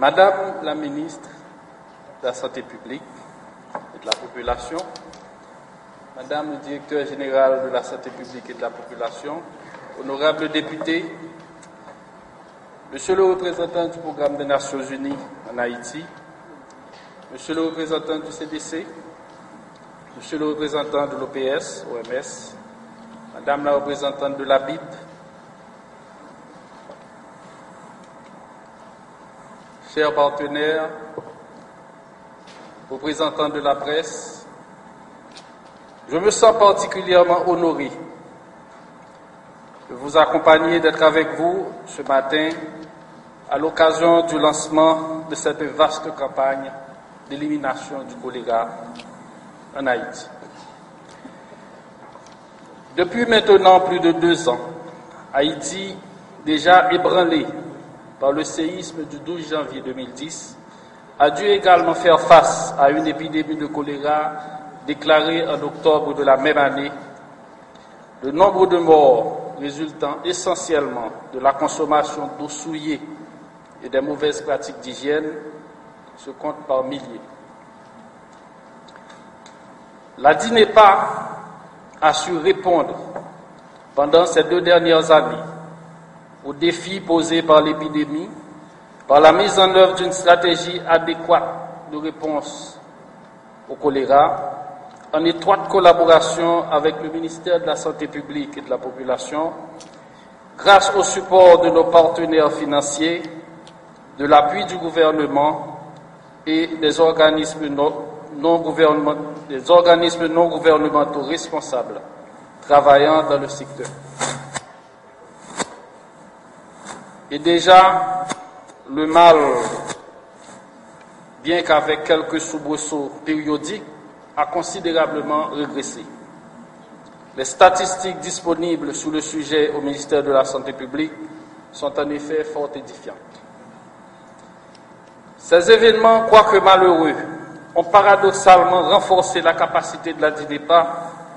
Madame la ministre de la Santé publique et de la population, Madame le directeur général de la Santé publique et de la population, honorables députés, Monsieur le représentant du programme des Nations Unies en Haïti, Monsieur le représentant du CDC, Monsieur le représentant de l'OPS, OMS, Madame la représentante de la BIP, chers partenaires, représentants de la presse, je me sens particulièrement honoré de vous accompagner, d'être avec vous ce matin à l'occasion du lancement de cette vaste campagne d'élimination du choléra en Haïti. Depuis maintenant plus de 2 ans, Haïti, déjà ébranlé par le séisme du 12 janvier 2010, a dû également faire face à une épidémie de choléra déclarée en octobre de la même année. Le nombre de morts résultant essentiellement de la consommation d'eau souillée et des mauvaises pratiques d'hygiène se compte par milliers. La DINEPA a su répondre pendant ces 2 dernières années aux défis posés par l'épidémie, par la mise en œuvre d'une stratégie adéquate de réponse au choléra, en étroite collaboration avec le ministère de la Santé publique et de la population, grâce au support de nos partenaires financiers, de l'appui du gouvernement et des organismes non gouvernementaux responsables travaillant dans le secteur. Et déjà, le mal, bien qu'avec quelques soubresauts périodiques, a considérablement régressé. Les statistiques disponibles sur le sujet au ministère de la Santé publique sont en effet fort édifiantes. Ces événements, quoique malheureux, ont paradoxalement renforcé la capacité de la DINEPA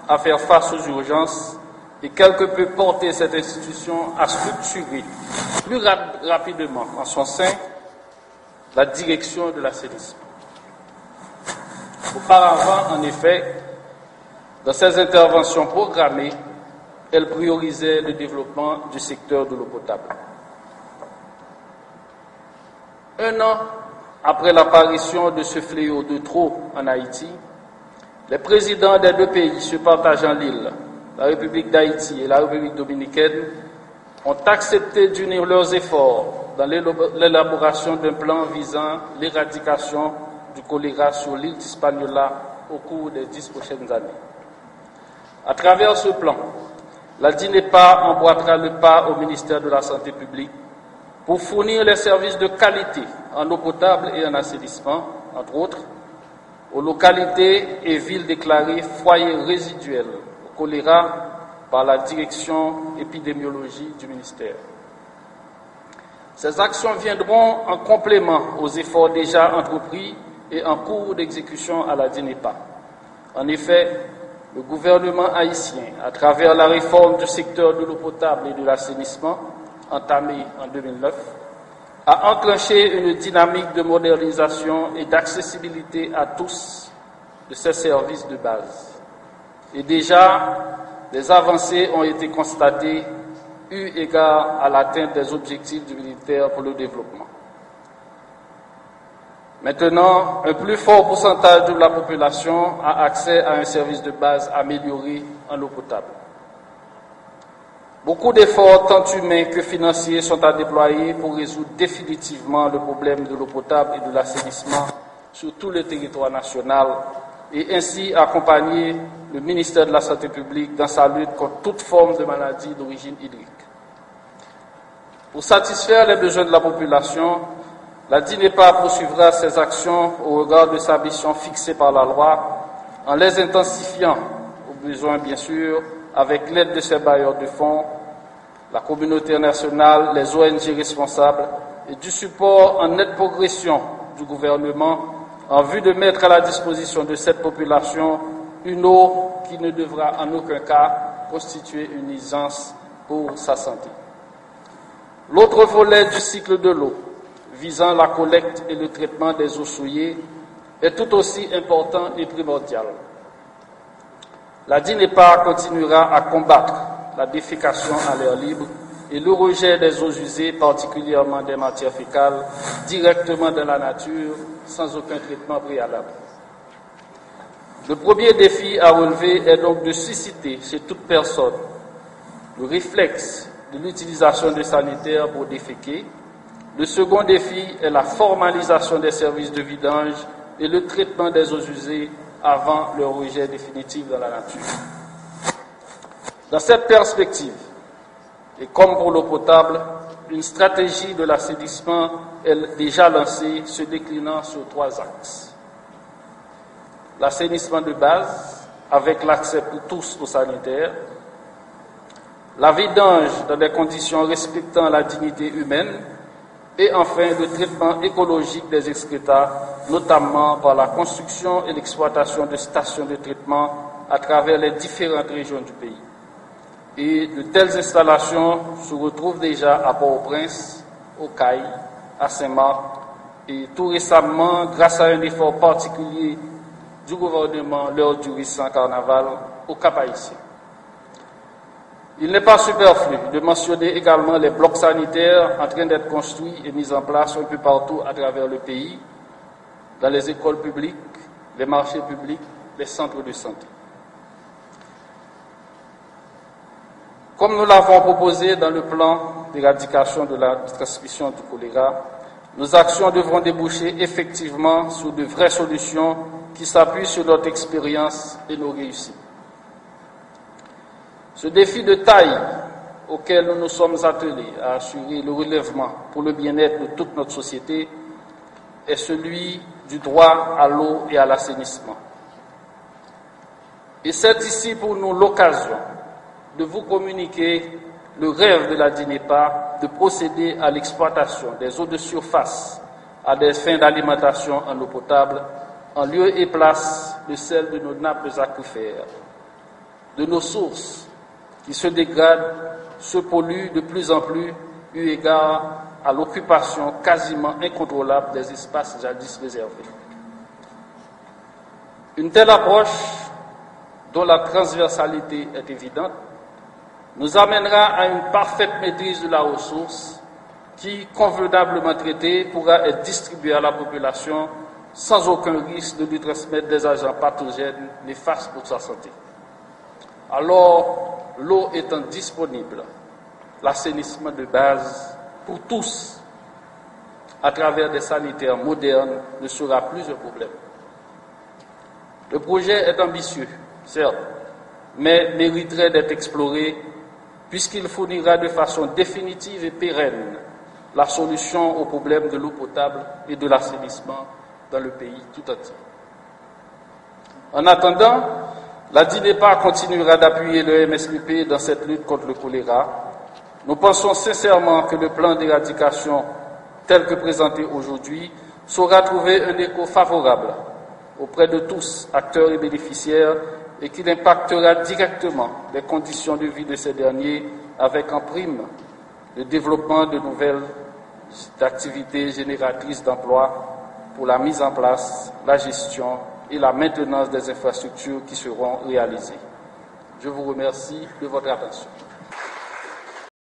à faire face aux urgences et quelque peu porté cette institution à structurer plus rapidement en son sein la direction de l'assainissement. Auparavant, en effet, dans ses interventions programmées, elle priorisait le développement du secteur de l'eau potable. 1 an après l'apparition de ce fléau de trop en Haïti, les présidents des 2 pays se partageant l'île, la République d'Haïti et la République dominicaine, ont accepté d'unir leurs efforts dans l'élaboration d'un plan visant l'éradication du choléra sur l'île d'Hispaniola au cours des 10 prochaines années. À travers ce plan, la DINEPA emboîtera le pas au ministère de la Santé publique pour fournir les services de qualité en eau potable et en assainissement, entre autres, aux localités et villes déclarées foyers résiduels au choléra par la direction épidémiologie du ministère. Ces actions viendront en complément aux efforts déjà entrepris et en cours d'exécution à la DINEPA. En effet, le gouvernement haïtien, à travers la réforme du secteur de l'eau potable et de l'assainissement, entamée en 2009, a enclenché une dynamique de modernisation et d'accessibilité à tous de ces services de base. Et déjà, des avancées ont été constatées eu égard à l'atteinte des objectifs du ministère pour le développement. Maintenant, un plus fort pourcentage de la population a accès à un service de base amélioré en eau potable. Beaucoup d'efforts, tant humains que financiers, sont à déployer pour résoudre définitivement le problème de l'eau potable et de l'assainissement sur tout le territoire national et ainsi accompagner le ministère de la Santé publique dans sa lutte contre toute forme de maladie d'origine hydrique. Pour satisfaire les besoins de la population, la DINEPA poursuivra ses actions au regard de sa mission fixée par la loi, en les intensifiant, au besoin bien sûr, avec l'aide de ses bailleurs de fonds, la communauté nationale, les ONG responsables et du support en nette progression du gouvernement en vue de mettre à la disposition de cette population une eau qui ne devra en aucun cas constituer une nuisance pour sa santé. L'autre volet du cycle de l'eau visant la collecte et le traitement des eaux souillées est tout aussi important et primordial. La DINEPA continuera à combattre la défécation à l'air libre et le rejet des eaux usées, particulièrement des matières fécales, directement dans la nature, sans aucun traitement préalable. Le premier défi à relever est donc de susciter chez toute personne le réflexe de l'utilisation de sanitaires pour déféquer. Le second défi est la formalisation des services de vidange et le traitement des eaux usées avant leur rejet définitif dans la nature. Dans cette perspective, et comme pour l'eau potable, une stratégie de l'assainissement est déjà lancée, se déclinant sur 3 axes. L'assainissement de base, avec l'accès pour tous aux sanitaires, la vidange dans des conditions respectant la dignité humaine, et enfin le traitement écologique des excréta, notamment par la construction et l'exploitation de stations de traitement à travers les différentes régions du pays. Et de telles installations se retrouvent déjà à Port-au-Prince, au Cail, à Saint-Marc, et tout récemment, grâce à un effort particulier du gouvernement lors du récent carnaval, au Cap-Haïtien. Il n'est pas superflu de mentionner également les blocs sanitaires en train d'être construits et mis en place un peu partout à travers le pays, dans les écoles publiques, les marchés publics, les centres de santé. Comme nous l'avons proposé dans le plan d'éradication de la transmission du choléra, nos actions devront déboucher effectivement sur de vraies solutions qui s'appuient sur notre expérience et nos réussites. Ce défi de taille auquel nous nous sommes attelés à assurer le relèvement pour le bien-être de toute notre société est celui du droit à l'eau et à l'assainissement. Et c'est ici pour nous l'occasion de vous communiquer le rêve de la DINEPA de procéder à l'exploitation des eaux de surface à des fins d'alimentation en eau potable en lieu et place de celles de nos nappes aquifères, de nos sources qui se dégradent, se polluent de plus en plus eu égard à l'occupation quasiment incontrôlable des espaces jadis réservés. Une telle approche, dont la transversalité est évidente, nous amènera à une parfaite maîtrise de la ressource qui, convenablement traitée, pourra être distribuée à la population sans aucun risque de lui transmettre des agents pathogènes néfastes pour sa santé. Alors, l'eau étant disponible, l'assainissement de base pour tous, à travers des sanitaires modernes, ne sera plus un problème. Le projet est ambitieux, certes, mais mériterait d'être exploré puisqu'il fournira de façon définitive et pérenne la solution au problème de l'eau potable et de l'assainissement dans le pays tout entier. En attendant, la DINEPA continuera d'appuyer le MSPP dans cette lutte contre le choléra. Nous pensons sincèrement que le plan d'éradication tel que présenté aujourd'hui saura trouver un écho favorable auprès de tous, acteurs et bénéficiaires, et qu'il impactera directement les conditions de vie de ces derniers avec en prime le développement de nouvelles activités génératrices d'emplois pour la mise en place, la gestion et la maintenance des infrastructures qui seront réalisées. Je vous remercie de votre attention.